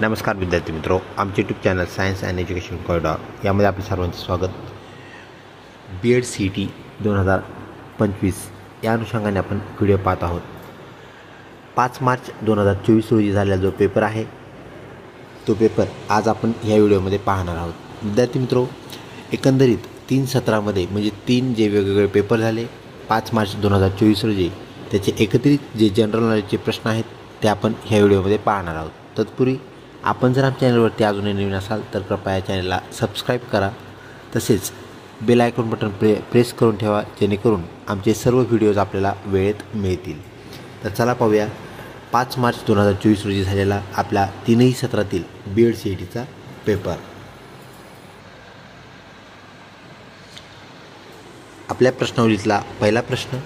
नमस्कार विद्यार्थी मित्रों, आमचे YouTube channel science and education corridor यामध्ये आपले सर्वांचे स्वागत. BEd CET 2025 या अनुषंगाने आपण व्हिडिओ पाहत आहोत. 5 मार्च 2024 रोजी झालेला जो पेपर आहे तो पेपर आज आपण ह्या व्हिडिओमध्ये पाहणार आहोत. विद्यार्थी मित्रों, एकंदरीत 3 सत्रामध्ये म्हणजे 3 जे वेगवेगळे पेपर झाले 5 मार्च 2024 रोजी, त्याचे एकत्रित जे जनरल नॉलेजचे प्रश्न आहेत ते आपण ह्या व्हिडिओमध्ये पाहणार आहोत. तत्पूर्वी आपण जर आमच्या चॅनलवरती अजूनही नवीन असाल तर कृपया या चॅनलला सबस्क्राईब करा. तसेच बेल आयकॉन बटन प्रेस करून ठेवा, जेणेकरून आमचे सर्व व्हिडिओज आपल्याला वेळेत मिळतील. तर चला पाहूया 5 मार्च 2024 रोजी झालेला आपल्या 3ही सत्रातील BEd CETचा पेपर. आपल्या प्रश्नावलीतला पहिला प्रश्न,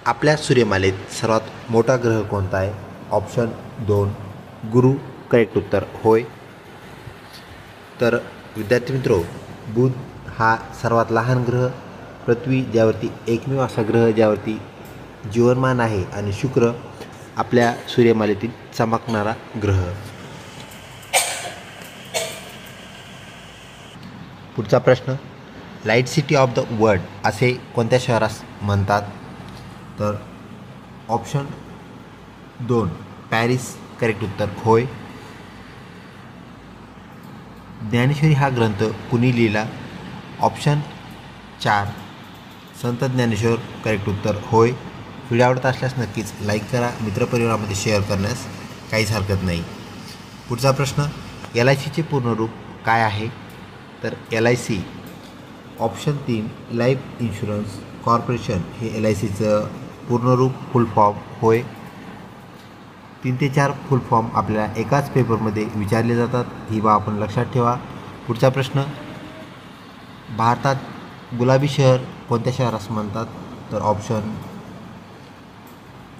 आपल्या सूर्यमालेत सर्वात मोठा ग्रह कोणता आहे? ऑप्शन 2 गुरु. करेक्ट उत्तर होय. तर विद्यार्थी मित्रो, बुध हा सर्वात लहान ग्रह, पृथ्वी ज्यावरती एकमेव असा ग्रह ज्यावरती जीवनमान आहे, आणि शुक्र आपल्या सूर्यमालेतील चमकणारा ग्रह. पुढचा प्रश्न, light city of the world असे कोणत्या शहरास म्हणतात? तर ऑप्शन 2 पॅरिस. करेक्ट उत्तर होय. ज्ञानेश्वरी हा ग्रंथ कुणी लिहिला? ऑप्शन 4 संत ज्ञानेश्वर. करेक्ट उत्तर होय. व्हिडिओ आवडत असल्यास नक्कीच लाईक करा, मित्रपरिवारामध्ये शेअर करण्यास काहीच हरकत नाही. पुढचा प्रश्न, LICचे पूर्ण रूप काय आहे? तर LIC option 3 life insurance corporation हे LICचं पूर्ण रूप फुल फॉर्म होय. 3 ते 4 फुल फॉर्म आपल्याला एकाच पेपरमध्ये विचारले जातात, ही बाब आपण लक्षात ठेवा. पुढचा प्रश्न, भारतात गुलाबी शहर कोणत्या शहरास म्हणतात? तर ऑप्शन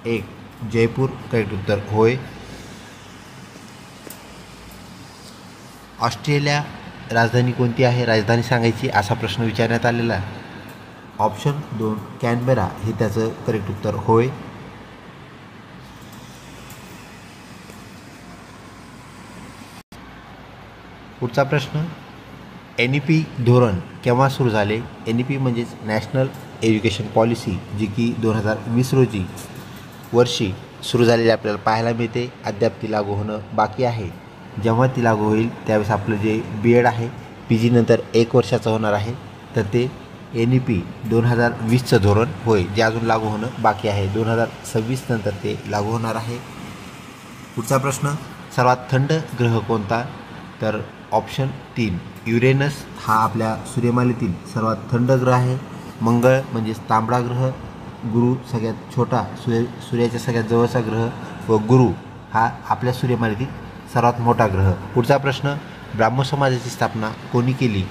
1 जयपूर. करेक्ट उत्तर होय. ऑस्ट्रेलिया राजधानी कोणती आहे? राजधानी सांगायची असा प्रश्न विचारण्यात आलेला. ऑप्शन 2 कॅनबेरा हे त्याचं करेक्ट उत्तर होय. पुढचा प्रश्न, NEP धोरण केव्हा सुरू झाले? NEP म्हणजेच नॅशनल एज्युकेशन पॉलिसी, जी की 2020 रोजी वर्षी सुरू झालेली आपल्याला पाहायला मिळते. अद्याप ती लागू होणं बाकी आहे. जेव्हा ती लागू होईल त्यावेळेस आपलं जे BEd आहे PG नंतर 1 वर्षाचं होणार आहे. तर ते NEP 2020चं धोरण होय, जे अजून लागू होणं बाकी आहे. 2026 नंतर ते लागू होणार आहे. पुढचा प्रश्न, सर्वात थंड ग्रह कोणता? तर ऑप्शन 3 युरेनस हा आपल्या सूर्यमालेतील सर्वात थंड ग्रह आहे. मंगळ म्हणजेच तांबडा ग्रह, गुरु सगळ्यात छोटा सूर्याच्या सगळ्यात जवळचा ग्रह, व गुरु हा आपल्या सूर्यमालेतील सर्वात मोठा ग्रह. पुढचा प्रश्न, ब्राह्मो समाजाची स्थापना कोणी केली?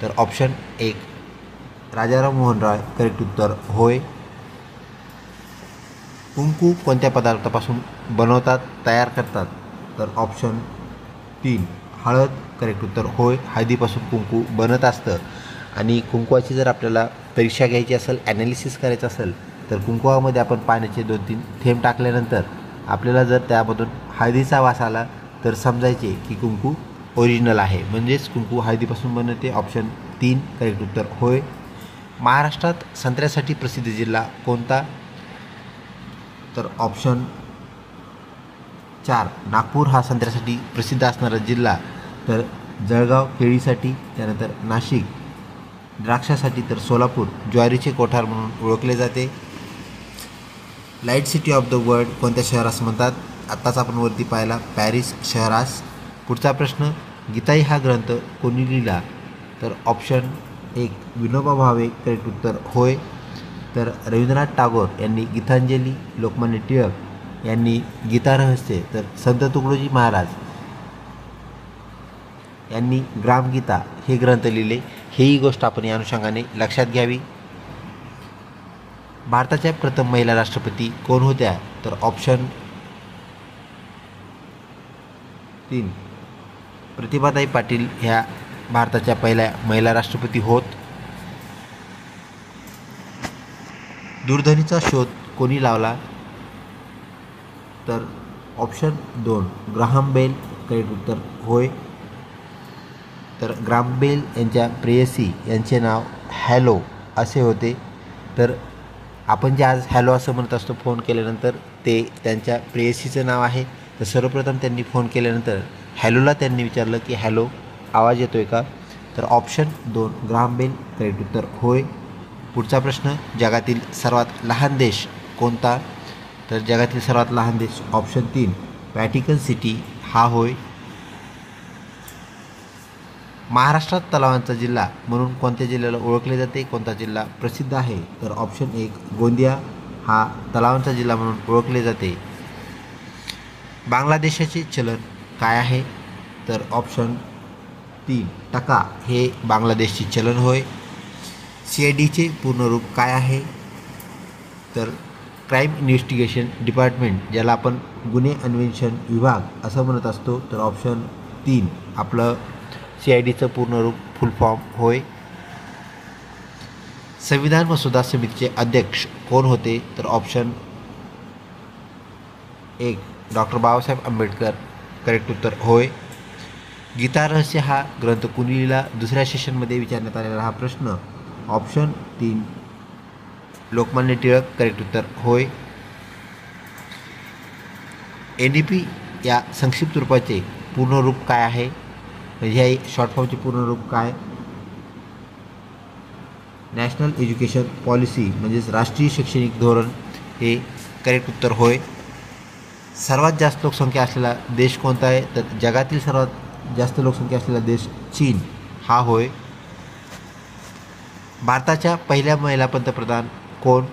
तर ऑप्शन 1 राजाराम मोहन रॉय. करेक्ट उत्तर होय. कुंकू कोणत्या पदार्थापासून बनवतात, तयार करतात? तर ऑप्शन 3 हळद. करेक्ट उत्तर होय. हळदीपासून कुंकू बनत असतं. आणि कुंकवाची जर आपल्याला परीक्षा घ्यायची असेल, ॲनालिसिस करायचं असेल, तर कुंकवामध्ये आपण पाण्याचे 2-3 थेंब टाकल्यानंतर आपल्याला जर त्यामधून हळदीचा वास आला तर समजायचे की कुंकू ओरिजिनल आहे, म्हणजेच कुंकू हळदीपासून बनते. ऑप्शन 3 करेक्ट उत्तर होय. महाराष्ट्रात संत्र्यासाठी प्रसिद्ध जिल्हा कोणता? तर ऑप्शन 4 नागपूर हा संत्र्यासाठी प्रसिद्ध असणारा जिल्हा. तर जळगाव केळीसाठी, त्यानंतर नाशिक द्राक्षासाठी, तर सोलापूर ज्वारीचे कोठार म्हणून ओळखले जाते. Light city of the world कोणत्या शहरास म्हणतात? आत्ताच आपण वरती पाहिला पॅरिस शहरास. पुढचा प्रश्न, गीताई हा ग्रंथ कोणी लिहिला? तर ऑप्शन 1 विनोबा भावे. करेक्ट उत्तर होय. तर रवींद्रनाथ टागोर यांनी गीतांजली, लोकमान्य टिळक यांनी गीता रहस्य, तर संत तुकडोजी महाराज यांनी ग्रामगीता हे ग्रंथ लिहिले. हेही गोष्ट आपण या अनुषंगाने लक्षात घ्यावी. भारताच्या प्रथम महिला राष्ट्रपती कोण होत्या? तर ऑप्शन 3 प्रतिभाताई पाटील ह्या भारताच्या पहिल्या महिला राष्ट्रपती होत. दूरध्वनीचा शोध कोणी लावला? तर ऑप्शन 2 ग्राहम बेल करेक्ट उत्तर होय. तर ग्राहम बेल यांच्या प्रेयसी यांचे नाव हॅलो असे होते. तर आपण जे आज हॅलो असं म्हणत असतो फोन केल्यानंतर, ते त्यांच्या प्रेयसीचं नाव आहे. तर सर्वप्रथम त्यांनी फोन केल्यानंतर हॅलोला त्यांनी विचारलं की हॅलो आवाज येतो आहे का. तर ऑप्शन 2 ग्राहम बेल करेक्ट उत्तर होय. पुढचा प्रश्न, जगातील सर्वात लहान देश कोणता. तर जगातील सर्वात लहान देश ऑप्शन 3 व्हॅटिकन सिटी हा होय. महाराष्ट्रात तलावांचा जिल्हा म्हणून कोणत्या जिल्ह्याला ओळखले जाते, कोणता जिल्हा प्रसिद्ध आहे. तर ऑप्शन 1 गोंदिया हा तलावांचा जिल्हा म्हणून ओळखले जाते. बांगलादेशाचे चलन काय आहे. तर ऑप्शन 3 टका हे बांगलादेशचे चलन होय. CIDचे पूर्ण रूप काय आहे. तर क्राईम इन्व्हेस्टिगेशन डिपार्टमेंट, ज्याला आपण गुन्हे अन्वेषण विभाग असं म्हणत असतो. तर ऑप्शन 3 आपलं CIDचं पूर्ण रूप फुल फॉर्म होय. संविधान मसुदा समितीचे अध्यक्ष कोण होते. तर option 1 doctor Babasaheb Ambedkar correct उत्तर होय. गीता रहस्य हा ग्रंथ कुणी लिहिला. दुसऱ्या सेशनमध्ये विचारण्यात आलेला हा प्रश्न. ऑप्शन 3 लोकमान्य टिळक करेक्ट उत्तर होय. NEP या संक्षिप्त रूपाचे पूर्ण रूप काय आहे. म्हणजे ह्या शॉर्ट फॉर्मचे पूर्ण रूप काय. नॅशनल एज्युकेशन पॉलिसी म्हणजेच राष्ट्रीय शैक्षणिक धोरण हे करेक्ट उत्तर होय. सर्वात जास्त लोकसंख्या असलेला देश कोणता आहे. तर जगातील सर्वात जास्त लोकसंख्या असलेला देश चीन हा होय. भारताच्या पहिल्या महिला पंतप्रधान कोण.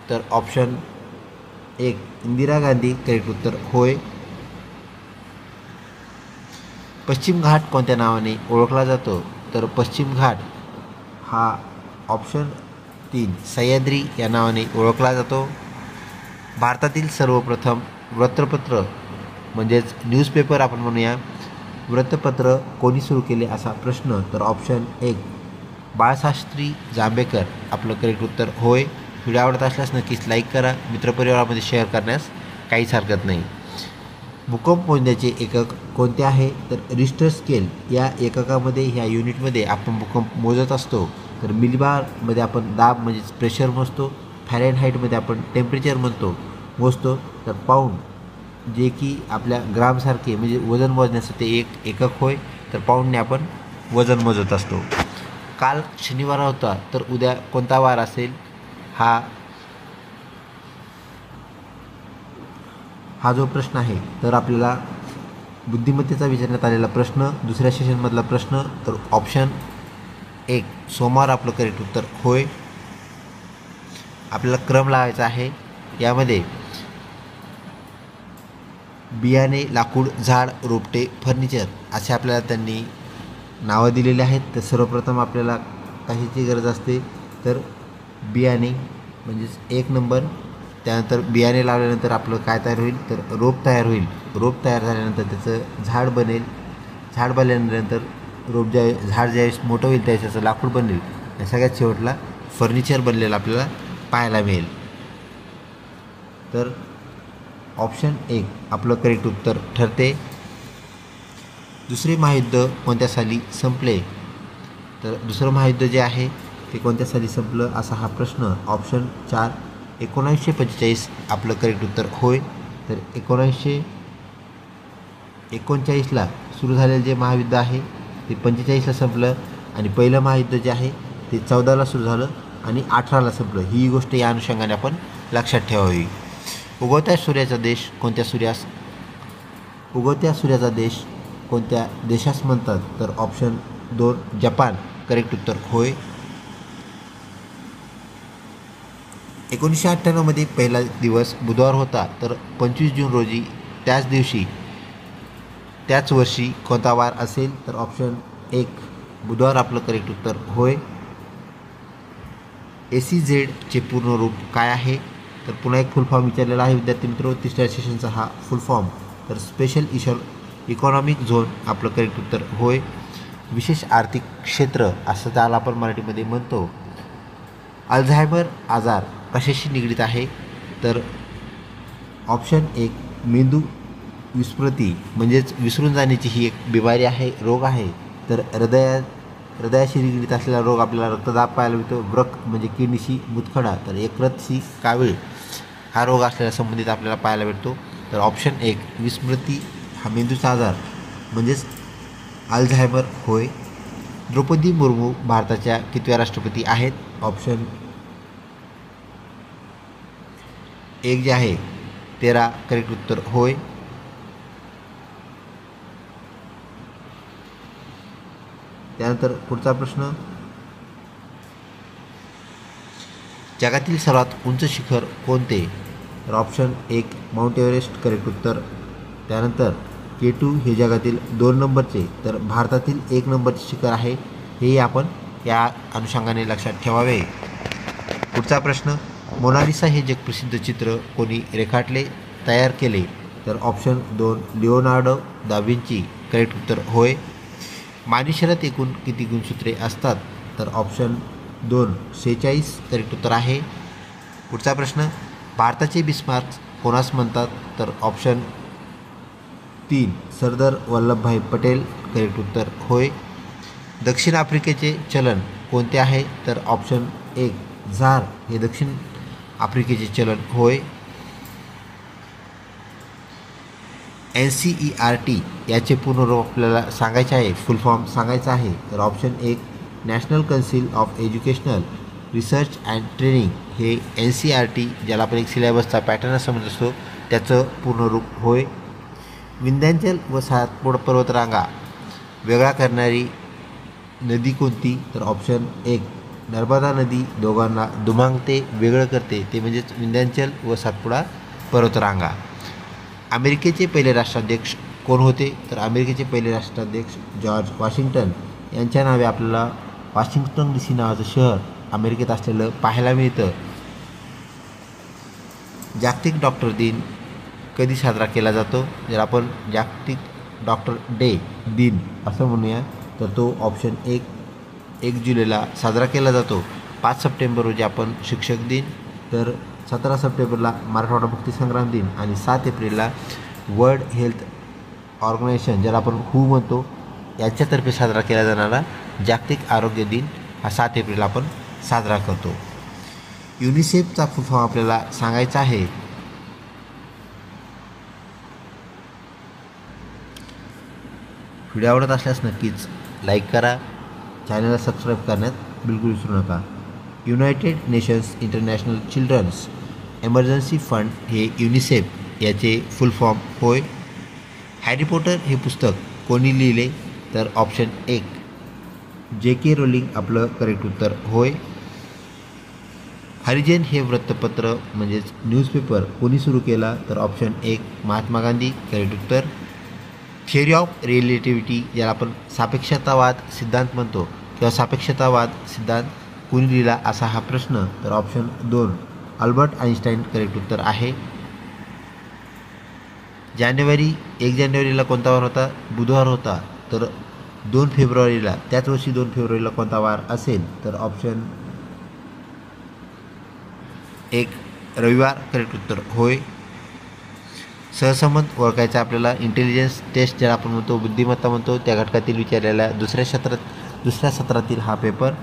तर ऑप्शन 1 इंदिरा गांधी करेक्ट उत्तर होय. पश्चिम घाट कोणत्या नावाने ओळखला जातो. तर पश्चिम घाट हा ऑप्शन 3 सह्याद्री या नावाने ओळखला जातो. भारतातील सर्वप्रथम वृत्तपत्र म्हणजेच न्यूजपेपर आपण म्हणूया, वृत्तपत्र कोणी सुरू केले असा प्रश्न. तर ऑप्शन 1 बाळशास्त्री जांभेकर आपलं करेक्ट उत्तर होय. व्हिडिओ आवडत असल्यास नक्कीच लाईक करा. मित्रपरिवारामध्ये शेअर करण्यास काहीच हरकत नाही. भूकंप मोजण्याचे एकक कोणते आहे. तर रिश्टर स्केल या एककामध्ये, ह्या युनिटमध्ये आपण भूकंप मोजत असतो. तर मिलीबारमध्ये आपण दाब म्हणजेच प्रेशर मोजतो. फॅरेनहाईटमध्ये आपण टेम्परेचर मोजतो. तर पाऊंड जे की आपल्या ग्रामसारखे म्हणजे वजन मोजण्यासाठी एक एकक होय. तर पाऊंडने आपण वजन मोजत असतो. काल शनिवार होता, तर उद्या कोणता वार असेल. हा जो प्रश्न आहे, तर आपल्याला बुद्धिमत्तेचा विचारण्यात आलेला प्रश्न, दुसऱ्या सेशनमधला प्रश्न. तर ऑप्शन 1 सोमवार आपलं करेक्ट उत्तर होय. आपल्याला क्रम लावायचा आहे. यामध्ये बियाणे, लाकूड, झाड, रोपटे, फर्निचर असे आपल्याला त्यांनी नावं दिलेली आहेत. तर सर्वप्रथम आपल्याला कशाची गरज असते. तर बियाणे म्हणजेच 1 नंबर. त्यानंतर बियाणे लावल्यानंतर आपलं काय तयार होईल. तर रोप तयार होईल. रोप तयार झाल्यानंतर त्याचं झाड बनेल. झाड बनल्यानंतर झाड ज्यावेळेस मोठं होईल त्यावेळेस त्याचं लाकूड बनेल. आणि सगळ्यात शेवटला फर्निचर बनलेलं आपल्याला पाहायला मिळेल. तर ऑप्शन 1 आपलं करेक्ट उत्तर ठरते. दुसरे महायुद्ध कोणत्या साली संपले. तर दुसरं महायुद्ध जे आहे ते कोणत्या साली संपलं असा हा प्रश्न. ऑप्शन 4 1945 आपलं करेक्ट उत्तर होय. तर 1939ला सुरू झालेलं जे महायुद्ध आहे ते 45ला संपलं. आणि पहिलं महायुद्ध जे आहे ते 14ला सुरू झालं आणि 18ला संपलं. ही गोष्ट या अनुषंगाने आपण लक्षात ठेवावी. उगवत्या सूर्याचा देश कोणत्या देशास म्हणतात. तर ऑप्शन 2 जपान करेक्ट उत्तर होय. 1998मध्ये पहिला दिवस बुधवार होता. तर 25 जून रोजी त्याच वर्षी कोणता वार असेल. तर ऑप्शन 1 बुधवार आपलं करेक्ट उत्तर होय. ACZचे पूर्ण रूप काय आहे. तर पुन्हा एक फुल फॉर्म विचारलेला आहे विद्यार्थी मित्र. तिसऱ्या सेशनचा हा फुल फॉर्म. तर स्पेशल इकॉनॉमिक झोन आपलं करेक्ट उत्तर होय. विशेष आर्थिक क्षेत्र असं त्याला आपण मराठीमध्ये म्हणतो. अल्झायमर आजार कशाशी निगडीत आहे. तर ऑप्शन 1 विस्मृती म्हणजेच विसरून जाण्याची ही एक बिमारी आहे, रोग आहे. तर हृदयाशी निगडीत असलेला रोग आपल्याला रक्तदाब पाहायला मिळतो. ब्रक म्हणजे किडनीशी मुतखडा, तर यकृतशी कावीळ हा रोग असलेल्या संबंधित आपल्याला पाहायला भेटतो. तर ऑप्शन 1 विस्मृती हा मेंदूचा आजार म्हणजेच अल्झायमर होय. द्रौपदी मुर्मू भारताच्या कितव्या राष्ट्रपती आहेत? ऑप्शन 1 जे आहे 13 करेक्ट उत्तर होय. त्यानंतर पुढचा प्रश्न, जगातील सर्वात उंच शिखर कोणते? तर ऑप्शन 1 माउंट एव्हरेस्ट करेक्ट उत्तर. त्यानंतर K2 हे जगातील 2 नंबरचे तर भारतातील 1 नंबरचे शिखर आहे, हेही आपण या अनुषंगाने लक्षात ठेवावे. पुढचा प्रश्न, मोनालिसा हे जगप्रसिद्ध चित्र कोणी रेखाटले तयार केले? तर option 2 Leonardo da Vinci correct उत्तर होय. मानवी शरीरात एकूण किती गुणसूत्रे असतात? तर ऑप्शन 2 46 करेक्ट उत्तर आहे. पुढचा प्रश्न, भारताचे बिस्मार्क कोणास म्हणतात? तर ऑप्शन 3 सरदार वल्लभभाई पटेल करेक्ट उत्तर होय. दक्षिण आफ्रिकेचे चलन कोणते आहे? तर ऑप्शन 1 झार हे दक्षिण आफ्रिकेचे चलन होय. NCERT याचे पूर्ण रूप आपल्याला सांगायचे आहे, फुल फॉर्म सांगायचा आहे. तर option 1 national council of educational research and training हे NCERT ज्याला आपण एक सिलेबसचा पॅटर्न असं म्हणत असतो त्याचं पूर्ण रूप होय. विंध्याचल व सातपूर पर्वतरांगा वेगळा करणारी नदी कोणती? तर ऑप्शन 1 नर्मदा नदी दोघांना दुमांगते वेगळं करते, ते म्हणजेच विंध्याचल व सातपुडा पर्वतरांगा. अमेरिकेचे पहिले राष्ट्राध्यक्ष कोण होते? तर अमेरिकेचे पहिले राष्ट्राध्यक्ष जॉर्ज वॉशिंग्टन यांच्या नावे आपल्याला वॉशिंग्टन DC नावाचं शहर अमेरिकेत असलेलं पाहायला मिळतं. जागतिक डॉक्टर दिन कधी साजरा केला जातो? जर आपण जागतिक डॉक्टर डे दिन असं म्हणूया तर तो ऑप्शन 1 जुलैला साजरा केला जातो. 5 सप्टेंबर रोजी आपण शिक्षक दिन, तर 17 सप्टेंबरला मराठवाडा मुक्तीसंग्राम दिन आणि 7 एप्रिलला वर्ल्ड हेल्थ ऑर्गनायझेशन ज्याला आपण WHO म्हणतो यांच्यातर्फे साजरा केला जाणारा जागतिक आरोग्य दिन हा 7 एप्रिल आपण साजरा करतो. युनिसेफचा फुल फॉर्म आपल्याला सांगायचा आहे. व्हिडिओ आवडत असल्यास नक्कीच लाईक करा, चॅनलला सबस्क्राईब करण्यात बिलकुल विसरू नका. United Nations International Children's Emergency Fund हे युनिसेफ याचे फुल फॉर्म होय. हॅरी पॉटर हे पुस्तक कोणी लिहिले? तर ऑप्शन 1 JK रोलिंग आपलं करेक्ट उत्तर होय. हरिजन हे वृत्तपत्र म्हणजेच न्यूजपेपर कोणी सुरू केला? तर ऑप्शन 1 महात्मा गांधी करेक्ट उत्तर. थिअरी ऑफ रिलेटिव्हिटी ज्याला आपण सापेक्षतावाद सिद्धांत म्हणतो किंवा सापेक्षतावाद सिद्धांत कोणी लिहिला असा हा प्रश्न? तर ऑप्शन 2 अल्बर्ट आइन्स्टाईन करेक्ट उत्तर आहे. 1 जानेवारीला कोणता वार होता? बुधवार होता. तर 2 फेब्रुवारीला त्याच वर्षी 2 फेब्रुवारीला कोणता वार असेल? तर ऑप्शन 1 रविवार करेक्ट उत्तर होय. सहसंबंध ओळखायचा आपल्याला इंटेलिजन्स टेस्ट ज्याला आपण म्हणतो बुद्धिमत्ता म्हणतो त्या घटकातील विचारलेल्या दुसऱ्या सत्रातील हा पेपर.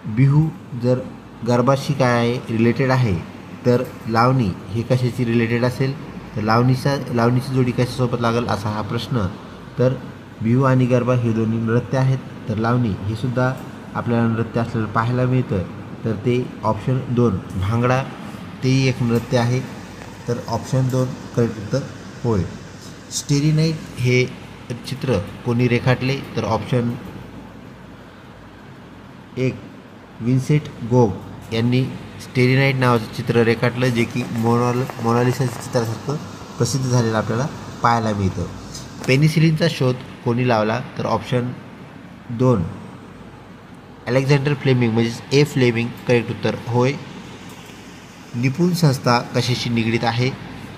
बिहू जर गरबाशी काय आहे रिलेटेड आहे तर लावणी हे कशाची रिलेटेड असेल? तर लावणीची जोडी कशासोबत लागेल असा हा प्रश्न. तर बिहू आणि गरबा हे दोन्ही नृत्य आहेत, तर लावणी हे सुद्धा आपल्याला नृत्य असलेलं पाहायला मिळतं. तर ते ऑप्शन 2 भांगडा तेही एक नृत्य आहे. तर ऑप्शन 2 करेक्ट उत्तर होय. स्टेरी नाईट हे चित्र कोणी रेखाटले? तर ऑप्शन 1 विन्सेंट गोग यांनी स्टेरी नाईट नावाचं चित्र रेखाटलं, जे की मोनालिसाच्या चित्रासारखं प्रसिद्ध झालेलं आपल्याला पाहायला मिळतं. पेनिसिलिनचा शोध कोणी लावला? तर ऑप्शन 2 अलेक्झांडर फ्लेमिंग म्हणजेच A फ्लेमिंग करेक्ट उत्तर होय. निपुण संस्था कशाशी निगडीत आहे?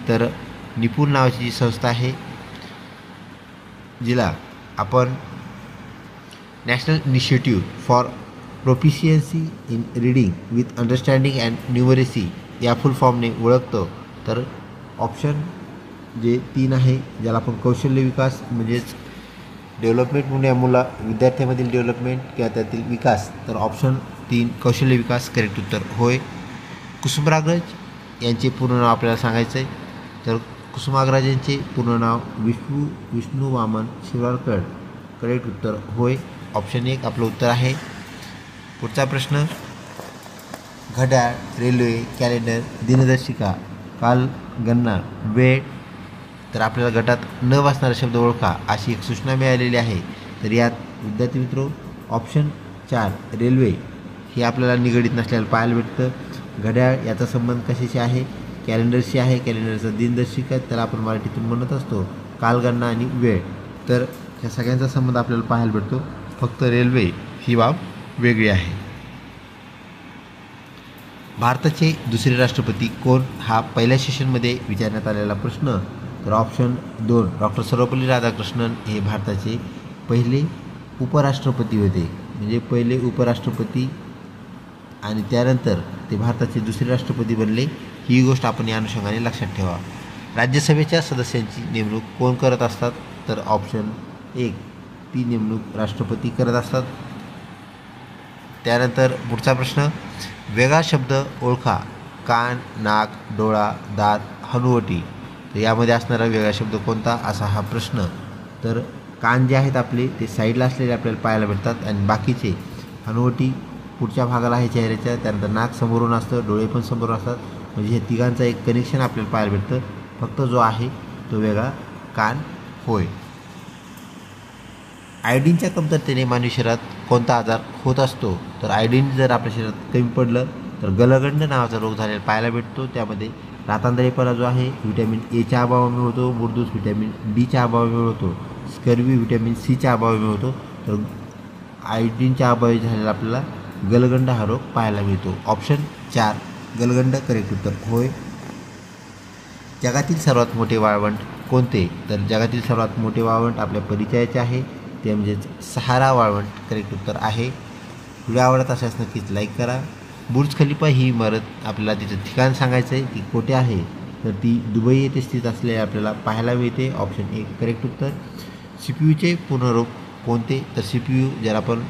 तर निपुण नावाची जी संस्था आहे जिला आपण national initiative for proficiency in reading with understanding and numeracy या फुल फॉर्मने ओळखतो. तर ऑप्शन जे 3 आहे, ज्याला आपण कौशल्य विकास म्हणजेच डेव्हलपमेंट म्हणून या विद्यार्थ्यांमधील डेव्हलपमेंट किंवा त्यातील विकास, तर ऑप्शन 3 कौशल्य विकास करेक्ट उत्तर होय. कुसुमाग्रज यांचे पूर्ण नाव आपल्याला सांगायचं आहे. तर कुसुमाग्रज यांचे पूर्ण नाव विष्णू वामन शिरवाडकर. करेक्ट उत्तर होय. ऑप्शन 1 आपलं उत्तर आहे. पुढचा प्रश्न, घड्याळ, रेल्वे, कॅलेंडर, दिनदर्शिका, कालगणना, वेळ, तर आपल्याला गटात न वाचणारा शब्द ओळखा अशी एक सूचना मिळालेली आहे. तर यात विद्यार्थी मित्र ऑप्शन 4 रेल्वे हे आपल्याला निगडीत नसल्याला पाहायला भेटतं. घड्याळ याचा संबंध कशाशी आहे? कॅलेंडरशी आहे. कॅलेंडरचा दिनदर्शिका त्याला आपण मराठीतून म्हणत असतो. कालगणना आणि वेळ, तर ह्या सगळ्यांचा संबंध आपल्याला पाहायला भेटतो. फक्त रेल्वे ही बाब वेगळी आहे. भारताचे दुसरे राष्ट्रपती कोण हा पहिल्या सेशनमध्ये विचारण्यात आलेला प्रश्न. तर ऑप्शन 2 डॉक्टर सर्वपल्ली राधाकृष्णन हे भारताचे पहिले उपराष्ट्रपती होते. म्हणजे पहिले उपराष्ट्रपती आणि त्यानंतर ते भारताचे दुसरे राष्ट्रपती बनले. ही गोष्ट आपण या अनुषंगाने लक्षात ठेवा. राज्यसभेच्या सदस्यांची नेमणूक कोण करत असतात? तर ऑप्शन 1 ती नेमणूक राष्ट्रपती करत असतात. त्यानंतर पुढचा प्रश्न, वेगळा शब्द ओळखा. कान, नाक, डोळा, दात, हनुवटी, तर यामध्ये असणारा वेगळा शब्द कोणता असा हा प्रश्न. तर कान जे आहेत आपले ते साईडला असलेले आपल्याला पाहायला भेटतात आणि बाकीचे हनुवटी पुढच्या भागाला आहे चेहऱ्याच्या. त्यानंतर नाक समोरून असतं, डोळे पण समोरून असतात. म्हणजे हे तिघांचं एक कनेक्शन आपल्याला पाहायला भेटतं. फक्त जो आहे तो वेगळा कान होय. आयोडीनच्या कमतरतेने मानवी शरीरात कोणता आजार होत असतो? तर आयोडीन जर आपल्या शरीरात कमी पडलं तर गलगंड नावाचा रोग झालेला पाहायला भेटतो. त्यामध्ये रातांधळेपणा जो आहे व्हिटॅमिन एच्या अभावामुळे होतो, मुरदूस व्हिटॅमिन डीच्या अभावामुळे होतो, स्कर्वी व्हिटॅमिन सीच्या अभावामुळे होतो. तर आयोडीनच्या अभावी झालेला आपल्याला गलगंड हा रोग पाहायला मिळतो. ऑप्शन 4 गलगंड करेक्ट उत्तर होय. जगातील सर्वात मोठे वाळवंट कोणते? तर जगातील सर्वात मोठे वाळवंट आपल्या परिचयाचे आहे, ते म्हणजेच सहारा वाळवंट करेक्ट उत्तर आहे. व्हिडिओ आवडत असल्यास नक्कीच लाईक करा. बुर्ज खलिफा ही इमारत आपल्याला तिचं ठिकाण सांगायचं आहे, ती कोठे आहे? तर ती दुबई येथे स्थित असलेली आपल्याला पाहायला मिळते. ऑप्शन 1 करेक्ट उत्तर. CPU पूर्ण रूप कोणते? तर CPU ज्याला आपण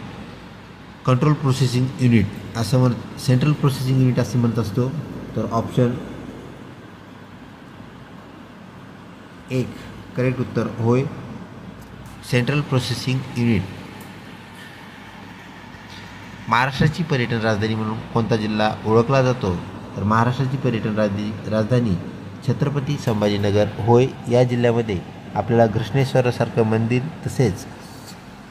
कंट्रोल प्रोसेसिंग युनिट असं सेंट्रल प्रोसेसिंग युनिट असं म्हणत असतो. तर ऑप्शन 1 करेक्ट उत्तर होय. Central processing unit. महाराष्ट्राची पर्यटन राजधानी म्हणून कोणता जिल्हा ओळखला जातो? तर महाराष्ट्राची पर्यटन राजधानी छत्रपती संभाजीनगर होय. या जिल्ह्यामध्ये आपल्याला घृष्णेश्वरासारखं मंदिर तसेच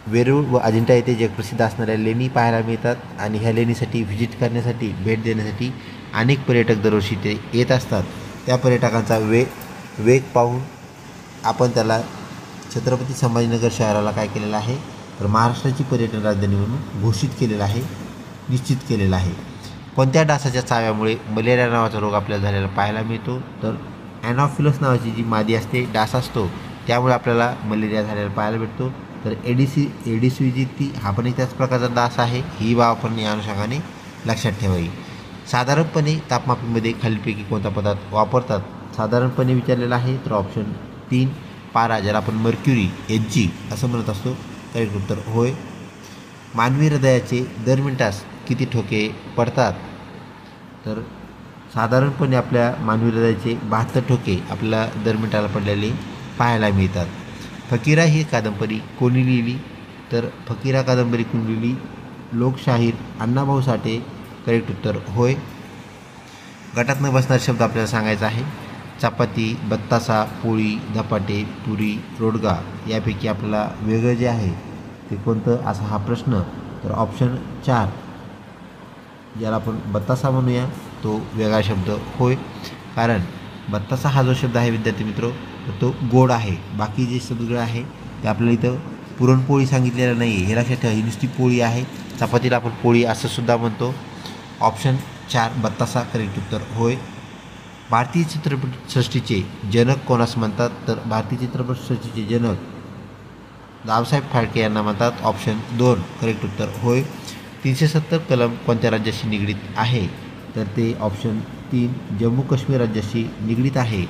वेरूळ व अजिंठा येथे जगप्रसिद्ध असणाऱ्या लेणी पाहायला मिळतात. आणि ह्या लेणीसाठी व्हिजिट करण्यासाठी, भेट देण्यासाठी अनेक पर्यटक दरवर्षी ते येत असतात. त्या पर्यटकांचा वेग पाहून आपण त्याला छत्रपती संभाजीनगर शहराला काय केलेलं आहे? तर महाराष्ट्राची पर्यटन राजधानी म्हणून घोषित केलेलं आहे, निश्चित केलेलं आहे. कोणत्या डासाच्या चाव्यामुळे मलेरिया नावाचा रोग आपल्याला झालेला पाहायला मिळतो? तर ॲनॉफिलस नावाची जी मादी असते, डास असतो, त्यामुळे आपल्याला मलेरिया झालेला पाहायला भेटतो. तर एडिस विजिती हा पण एक त्याच प्रकारचा डास आहे. ही बाब आपण या अनुषंगाने लक्षात ठेवावी. साधारणपणे तापमापीमध्ये खालीलपैकी कोणता पदार्थ वापरतात? साधारणपणे विचारलेला आहे. तर ऑप्शन 3 पारा, ज्याला आपण मर्क्युरी Hg असं म्हणत असतो, करेक्ट उत्तर होय. मानवी हृदयाचे दर मिनिटास किती ठोके पडतात? तर साधारणपणे आपल्या मानवी हृदयाचे 72 ठोके आपल्याला दर मिनिटाला पडलेले पाहायला मिळतात. फकीरा ही कादंबरी कोणी लिहिली? तर फकीरा कादंबरी कोणी लिहिली? लोकशाहीर अण्णाभाऊ साठे. करेक्ट उत्तर होय. गटात न बसणारे शब्द आपल्याला सांगायचा आहे. चपाती, बत्तासा, पोळी, धपाटे, पुरी, रोडगा, यापैकी आपल्याला वेगळं जे आहे ते कोणतं असा हा प्रश्न. तर ऑप्शन 4 ज्याला आपण बत्तासा म्हणूया तो वेगळा शब्द होय. कारण बत्तासा हा जो शब्द आहे विद्यार्थी मित्र तो गोड आहे. बाकी जे सगळं आहे ते आपल्याला इथं पुरणपोळी सांगितलेलं नाही आहे, हे लक्षात ठेवा. ही नुसती पोळी आहे. चपातीला आपण पोळी असं सुद्धा म्हणतो. ऑप्शन 4 बत्तासा करेक्ट उत्तर होय. भारतीय चित्रपटसृष्टीचे जनक कोणास म्हणतात? तर भारतीय चित्रपटसृष्टीचे जनक दादासाहेब फाळके यांना म्हणतात. ऑप्शन 2 करेक्ट उत्तर होय. 370 कलम कोणत्या राज्याशी निगडीत आहे? तर ते ऑप्शन 3 जम्मू काश्मीर राज्याशी निगडीत आहे.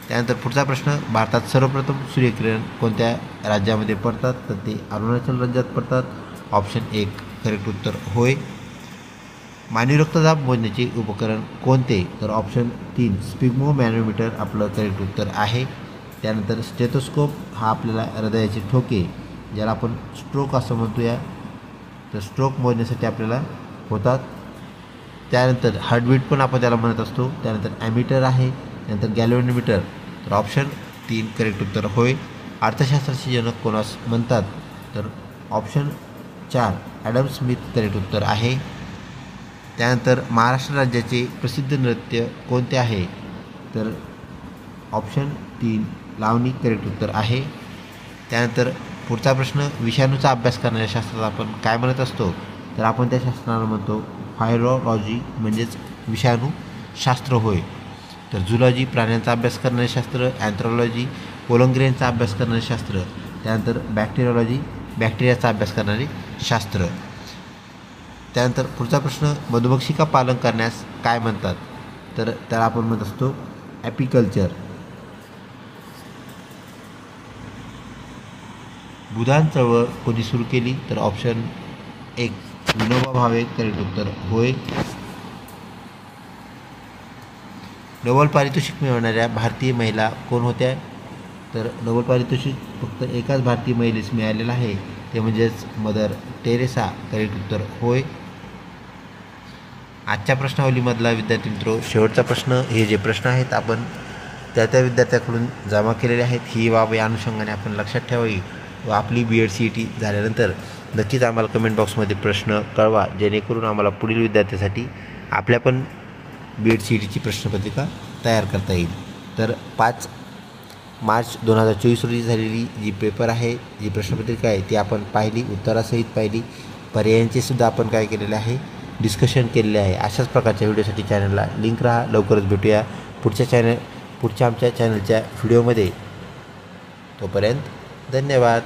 त्यानंतर पुढचा प्रश्न, भारतात सर्वप्रथम सूर्यकिरण कोणत्या राज्यामध्ये पडतात? तर ते अरुणाचल राज्यात पडतात. ऑप्शन 1 करेक्ट उत्तर होय. मानवी रक्तदाब मोजण्याचे उपकरण कोणते? तर ऑप्शन 3 स्पिग्मो मॅनोमीटर आपलं करेक्ट उत्तर आहे. त्यानंतर स्टेथोस्कोप हा आपल्याला हृदयाचे ठोके, ज्याला आपण स्ट्रोक असं म्हणतोया, तर स्ट्रोक मोजण्यासाठी आपल्याला होतात. त्यानंतर हार्टबीट पण आपण त्याला म्हणत असतो. त्यानंतर ॲमीटर आहे. त्यानंतर गॅल्व्हॅनोमीटर, तर ऑप्शन 3 करेक्ट उत्तर होय. अर्थशास्त्राचे जनक कोणास म्हणतात? तर ऑप्शन 4 ॲडम स्मिथ करेक्ट उत्तर आहे. त्यानंतर महाराष्ट्र राज्याचे प्रसिद्ध नृत्य कोणते आहे? तर ऑप्शन 3 लावणी करेक्ट उत्तर आहे. त्यानंतर पुढचा प्रश्न, विषाणूचा अभ्यास करणाऱ्या शास्त्राला आपण काय म्हणत असतो? तर आपण त्या शास्त्राला म्हणतो व्हायरॉलॉजी, म्हणजेच विषाणूशास्त्र होय. तर झुलॉजी प्राण्यांचा अभ्यास करणारे शास्त्र, अँथ्रोलॉजी कोलंग्रेनचा अभ्यास करणारे शास्त्र, त्यानंतर बॅक्टेरियोलॉजी बॅक्टेरियाचा अभ्यास करणारे शास्त्र. त्यानंतर पुढचा प्रश्न, मधुमक्षिका पालन करण्यास काय म्हणतात? तर त्याला आपण म्हणत असतो ॲपिकल्चर. भूदान चळवळ कोणी सुरू केली? तर ऑप्शन 1 विनोबा भावे करेक्ट उत्तर होय. नोबेल पारितोषिक मिळवणाऱ्या भारतीय महिला कोण होत्या? तर नोबेल पारितोषिक फक्त एकाच भारतीय महिलेस मिळालेलं आहे, ते म्हणजेच मदर टेरेसा करेक्ट उत्तर होय. आजच्या प्रश्नावलीमधला विद्यार्थी मित्रो शेवटचा प्रश्न, हे जे प्रश्न आहेत आपण त्या विद्यार्थ्याकडून जमा केलेले आहेत. ही बाब या अनुषंगाने आपण लक्षात ठेवावी व आपली BEd CET झाल्यानंतर नक्कीच आम्हाला कमेंट बॉक्समध्ये प्रश्न कळवा, जेणेकरून आम्हाला पुढील विद्यार्थ्यासाठी आपल्या पण BEd CETची प्रश्नपत्रिका तयार करता येईल. तर 5 मार्च 2024 रोजी झालेली जी पेपर आहे, जी प्रश्नपत्रिका आहे ती आपण पाहिली, उत्तरासहित पाहिली. पर्यायांचे सुद्धा आपण काय केलेले आहे, डिस्कशन केलेले आहे. अशाच प्रकारच्या व्हिडिओसाठी चॅनलला लिंक राहा. लवकरच भेटूया पुढच्या आमच्या चॅनलच्या व्हिडिओमध्ये. तोपर्यंत धन्यवाद.